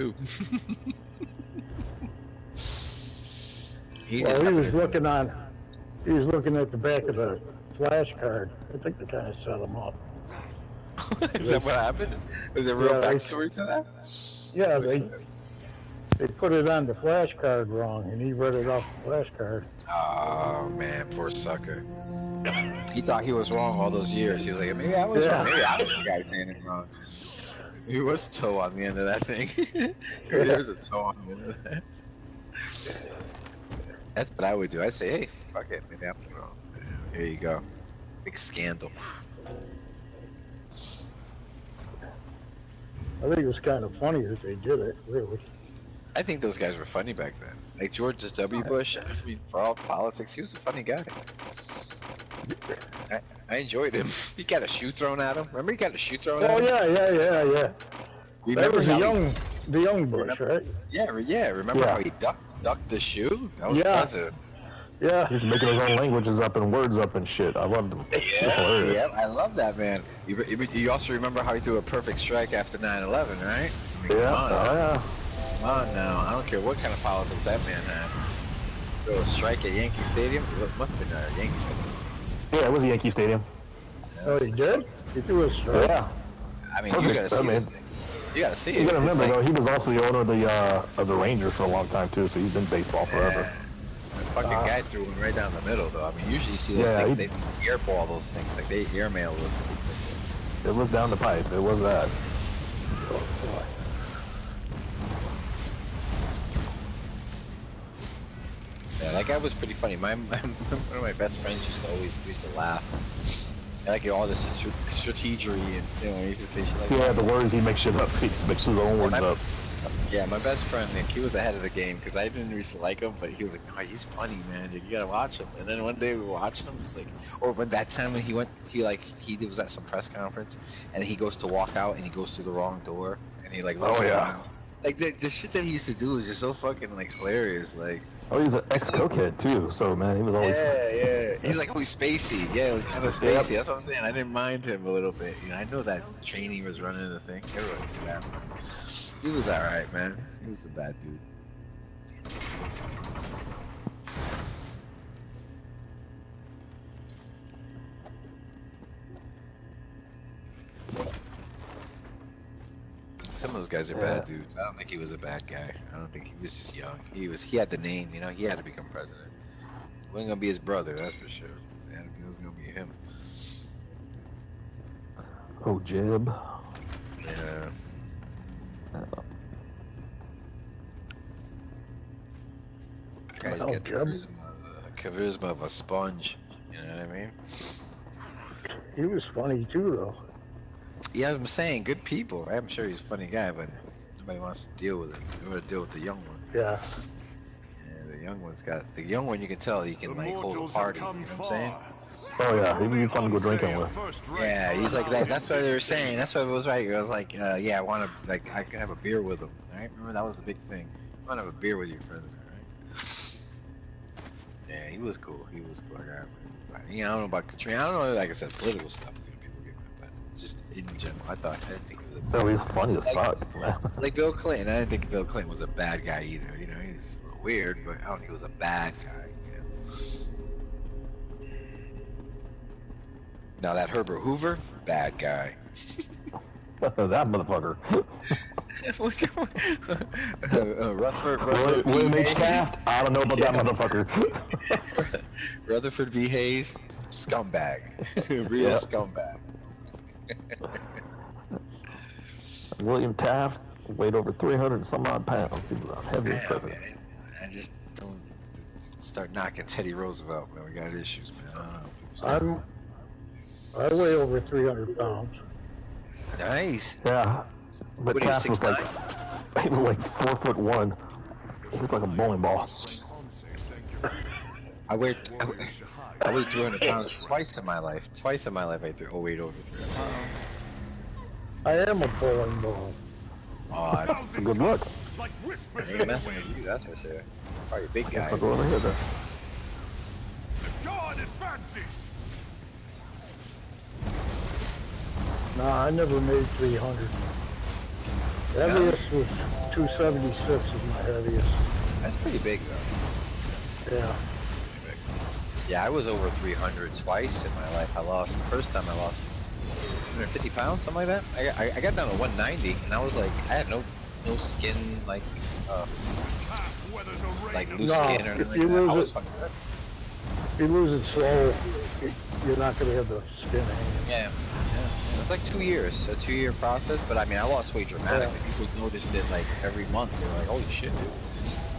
Ooh. He was looking at the back of the flash card. I think they kind of set him up. Is that what happened? Is there a real backstory to that? Yeah, they put it on the flash card wrong, and he read it off the flash card. Oh man, poor sucker. He thought he was wrong all those years. He was like, maybe I was wrong. Maybe I was the guy saying it wrong. He was toe on the end of that thing. There's a toe on the end of that. That's what I would do. I'd say, hey, fuck it. Maybe I'm wrong. Here you go. Big scandal. I think it was kind of funny that they did it, really. I think those guys were funny back then. Like George W. Bush, I mean, for all politics, he was a funny guy. I enjoyed him. He got a shoe thrown at him. Remember he got a shoe thrown at him? Oh, yeah. That was the young Bush, right? Yeah. Remember how he ducked the shoe? That was impressive. Yeah. He's making his own languages up and words up and shit. I loved him. Yeah, I love that, man. You also remember how he threw a perfect strike after 9/11, right? I mean, Come on now. I don't care what kind of politics that man had. Throw a strike at Yankee Stadium? It must have been Yankee Stadium. Yeah, it was Yankee Stadium. Oh, he did? He threw a strike? Yeah. I mean, you gotta see this thing. You gotta see it. You gotta remember, though, he was also the owner of the Rangers for a long time, too, so he's been baseball forever. The fucking guy threw one right down the middle, though. I mean, usually you see those things, they airball those things, like they airmail those things. It was down the pipe, it was that. Yeah, that guy was pretty funny. One of my best friends used to laugh. I like all this strategery and he used to say shit like the words, he makes shit up. He makes his own words up. Yeah, my best friend Nick, he was ahead of the game because I didn't really like him, but he was like, "No, he's funny, man. You gotta watch him." And then one day we were watching him, it's like, or when that time when he was at some press conference, and he goes to walk out and he goes through the wrong door, and he like looks around. Like the shit that he used to do was just so fucking like hilarious, like. Oh, he's an ex-cokehead too, so man, he was always... Yeah. He's like always spacey. Yeah, it was kind of spacey. That's what I'm saying. I didn't mind him a little bit. You know, I know that Cheney was running the thing. Everyone knew that. He was alright, man. He was a bad dude. Some of those guys are bad dudes. I don't think he was a bad guy. I don't think he was just young. He had the name, you know, he had to become president. It wasn't gonna be his brother, that's for sure. It was gonna be him. Oh, Jib. Yeah. Guys get the charisma of a sponge. You know what I mean? He was funny too, though. Yeah, I'm saying good people. I'm sure he's a funny guy, but nobody wants to deal with it. They want to deal with the young one. Yeah. Yeah, the young one's got the young one. You can tell he can like hold a party. You know what I'm saying? Oh yeah, he'd be fun to go drinking with. Yeah, he's like that. That's what they were saying. That's what it was right. I was like, yeah, I want to like I can have a beer with him. Right? Remember that was the big thing. I want to have a beer with your president, right? Yeah, he was cool. He was cool. I don't know about Katrina. I don't know, like I said, political stuff. People get mad, but just in general, I didn't think he was a bad guy. He's funny as fuck. Like Bill Clinton, I didn't think Bill Clinton was a bad guy either. You know, he's a little weird, but I don't think he was a bad guy. You know? Now that Herbert Hoover, bad guy. That motherfucker. Rutherford William H. Taft? I don't know about that motherfucker. Rutherford V. Hayes, scumbag. Real scumbag. William Taft weighed over 300 and some odd pounds. He was a heavy person. I just don't start knocking Teddy Roosevelt, man. We got issues, man. I don't know. I weigh over 300 pounds. Nice. Yeah. But Taft was like, he was like 4'1". He looked like a bowling ball. I weighed 300 pounds twice in my life. Twice in my life I weighed over 300 pounds. I am a bowling ball. Oh, that's a good look. I ain't messing with you, that's for sure. Probably a big guy. I'll go over here then. The guard advances. Nah, I never made 300. Heaviest was 276 is my heaviest. That's pretty big though. Yeah. Pretty big. Yeah, I was over 300 twice in my life. I lost the first time I lost 150 pounds, something like that. I got down to 190, and I was like, I had no skin, like loose skin or anything. If you lose it slow, you're not gonna have the skin hanging. Yeah. It's like 2 years, a 2-year process. But I mean, I lost weight dramatically. Yeah. People noticed it like every month. They were like, "Holy shit, dude!"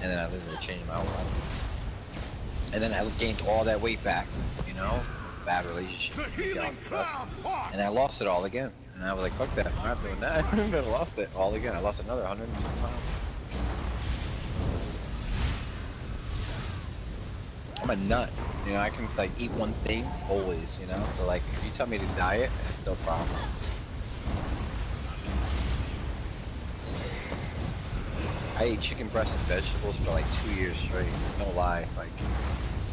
And then I literally changed my whole life. And then I gained all that weight back. You know, bad relationship. And I lost it all again. And I was like, "Fuck that! I'm not doing that." And I lost it all again. I lost another 120 pounds. I'm a nut, you know. I can like eat one thing always, you know. So like, if you tell me to diet, it's no problem. I ate chicken breast and vegetables for like 2 years straight. No lie, like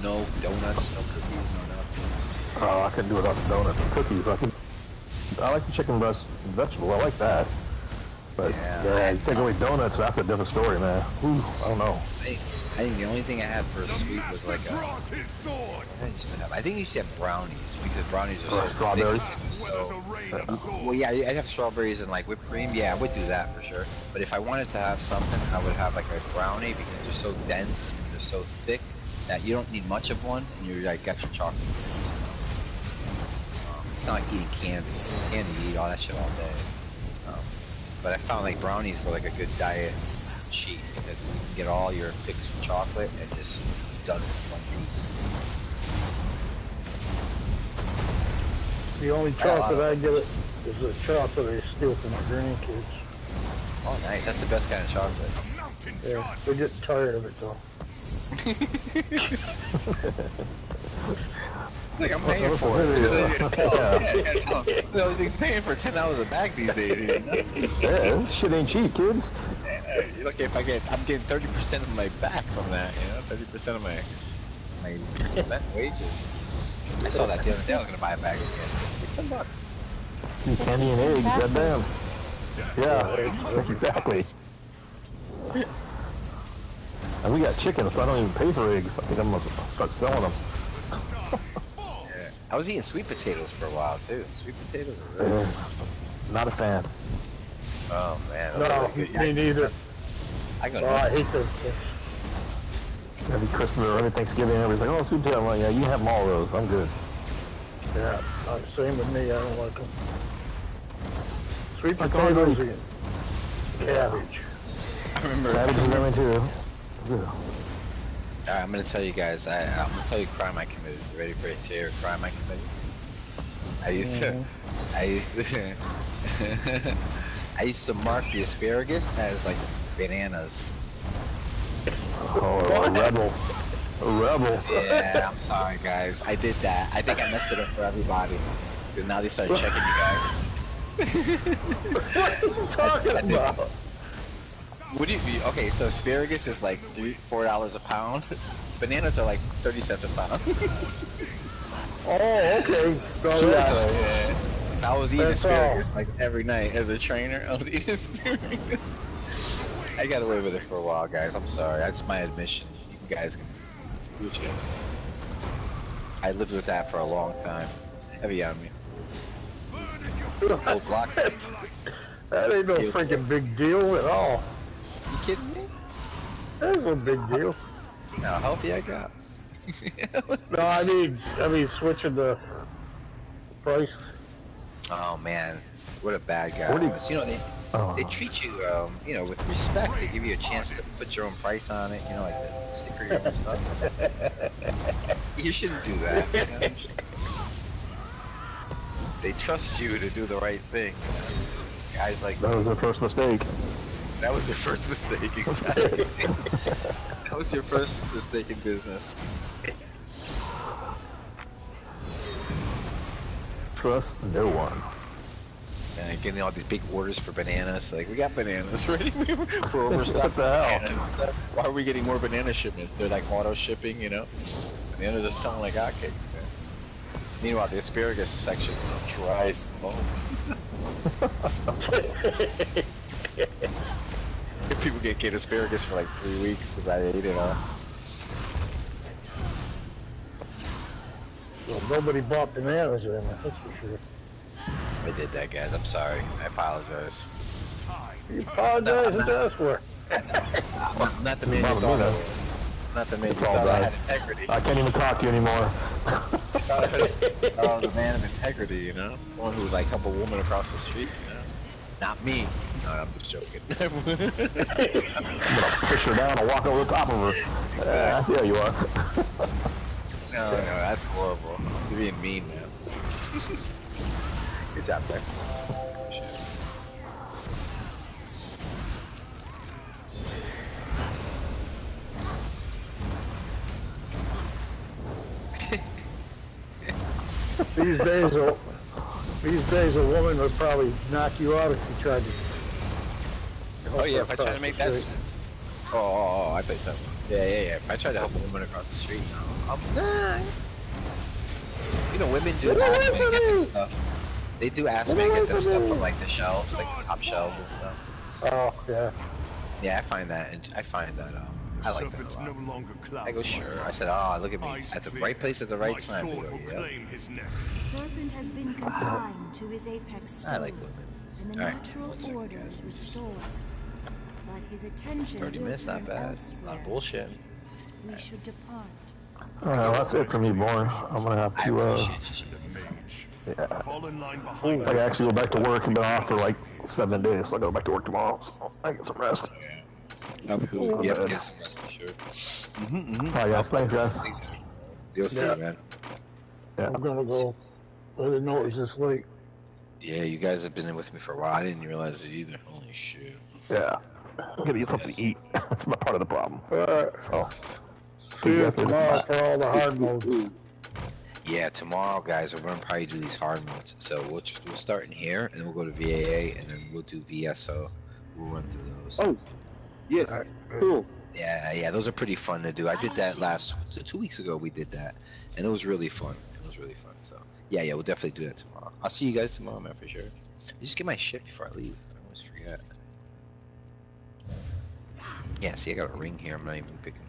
no donuts, no cookies, no nothing. Oh, I couldn't do without the donuts and cookies. I like the chicken breast and vegetables. I like that. But yeah, you take away donuts, that's a different story, man. Ooh, I don't know. I think the only thing I had for a sweet was like I think you used to have brownies, because brownies are so strawberries. So, well, yeah, I'd have strawberries and like whipped cream. Yeah, I would do that for sure. But if I wanted to have something, I would have like a brownie, because they're so dense and they're so thick that you don't need much of one, and you're like got your chocolate. It's not like eating candy. Candy, you eat all that shit all day. But I found like brownies were like a good diet cheat, because you can get all your fix for chocolate and just done with one piece. The only chocolate I get is the chocolate I steal from my grandkids. Oh, nice. That's the best kind of chocolate. Yeah, they're getting tired of it though. It's like I'm paying for it. Everything's paying for $10 a bag these days. Yeah, this shit ain't cheap, kids. Look, I'm getting 30% of my back from that. You know, 30% of my spent wages. I saw that the other day. I was gonna buy a bag again. It's $10. Candy and eggs, goddamn. Yeah, exactly. And we got chicken, so I don't even pay for eggs. I think I'm gonna start selling them. Yeah, I was eating sweet potatoes for a while too. Sweet potatoes are really not a fan. Oh man. No, me neither. I hate those things. Every Christmas or every Thanksgiving, everybody's like, "Oh, sweet potato." I'm like, "Yeah, you can have them all those. I'm good." Yeah, same with me. I don't like them. Sweet potatoes and cabbage. I remember. Cabbage is everything too. Yeah. Alright, I'm gonna tell you guys. I'm gonna tell you a crime I committed. You ready for a share crime I committed? I used to mark the asparagus as like bananas. Oh, a rebel. A rebel. Yeah, I'm sorry guys. I did that. I think I messed it up for everybody. Because now they started checking you guys. What are you talking about? Would you be okay? So asparagus is like $4 a pound. Bananas are like 30 cents a pound. Oh, okay. Yeah. So I was eating asparagus like every night as a trainer. I was eating asparagus. I got away with it for a while, guys. I'm sorry. That's my admission. You guys can do what you want. I lived with that for a long time. It's heavy on me. Block. That ain't no freaking big deal at all. You kidding me? That's no big deal. How healthy I got. No, I mean switching the price. Oh man, what a bad guy I was. You know, they treat you, you know, with respect. They give you a chance to put your own price on it. You know, like the sticker your own stuff. You shouldn't do that. You know? They trust you to do the right thing. You know? Guys like that was their first mistake. That was their first mistake, exactly. That was your first mistake in business. Trust no one. And getting all these big orders for bananas. Like, we got bananas ready for overstock. What the hell? Why are we getting more banana shipments? They're like auto shipping, you know? Bananas are selling like hotcakes, man. Meanwhile, the asparagus section dries. If people get asparagus for like 3 weeks because I ate it all. Well, nobody bought bananas in it, that's for sure. I did that, guys. I'm sorry. I apologize. You apologize to us for. I'm not the man you Bother me, thought I though. was. I'm not the man you all thought I right. had integrity. I can't even talk to you anymore. I was a man of integrity, you know? Someone who would like help a woman across the street, you know? Not me. No, I'm just joking. I'm gonna push her down and walk over the top of her. I see how you are. No, that's horrible. You're being mean, man. Good job, guys. These days, a woman would probably knock you out if you tried to. Oh yeah, if I try to make that. Oh, I bet that. Yeah. If I try to help a woman across the street, you know, women do ask me to get them stuff. They do ask me to get them stuff from like the shelves, like the top shelves and stuff. Oh yeah. Yeah, I find that I like that a lot. I go, sure. I said, oh, look at me at the right place at the right time. They go, yeah. The serpent has been confined to his apex stone, I like women. and the natural order is restored. But his attention 30 minutes, not bad. A lot of bullshit. We should depart. Alright, that's it for me, boy. I'm gonna have I to, appreciate you. yeah. Fall in line I behind gotta actually go back to work and been off for like 7 days, so I go back to work tomorrow, so I get some rest. Yep, get some rest for sure. Alright guys, thanks guys. Thanks. You'll see, man. Yeah. I'm gonna go. I didn't know it was this late. Yeah, you guys have been in with me for a while. I didn't realize it either. Holy shit. Yeah. I'm gonna get something to eat. That's my part of the problem. Alright. So, See you tomorrow for all the hard modes. Yeah, tomorrow, guys, we're gonna probably do these hard modes. So we'll start in here, and then we'll go to VAA, and then we'll do VSO. We'll run through those. Oh, yes, Alright, cool. Yeah, those are pretty fun to do. I did that 2 weeks ago. We did that, and it was really fun. So yeah, we'll definitely do that tomorrow. I'll see you guys tomorrow, man, for sure. Just get my shit before I leave. I always forget. Yeah, see, I got a ring here. I'm not even picking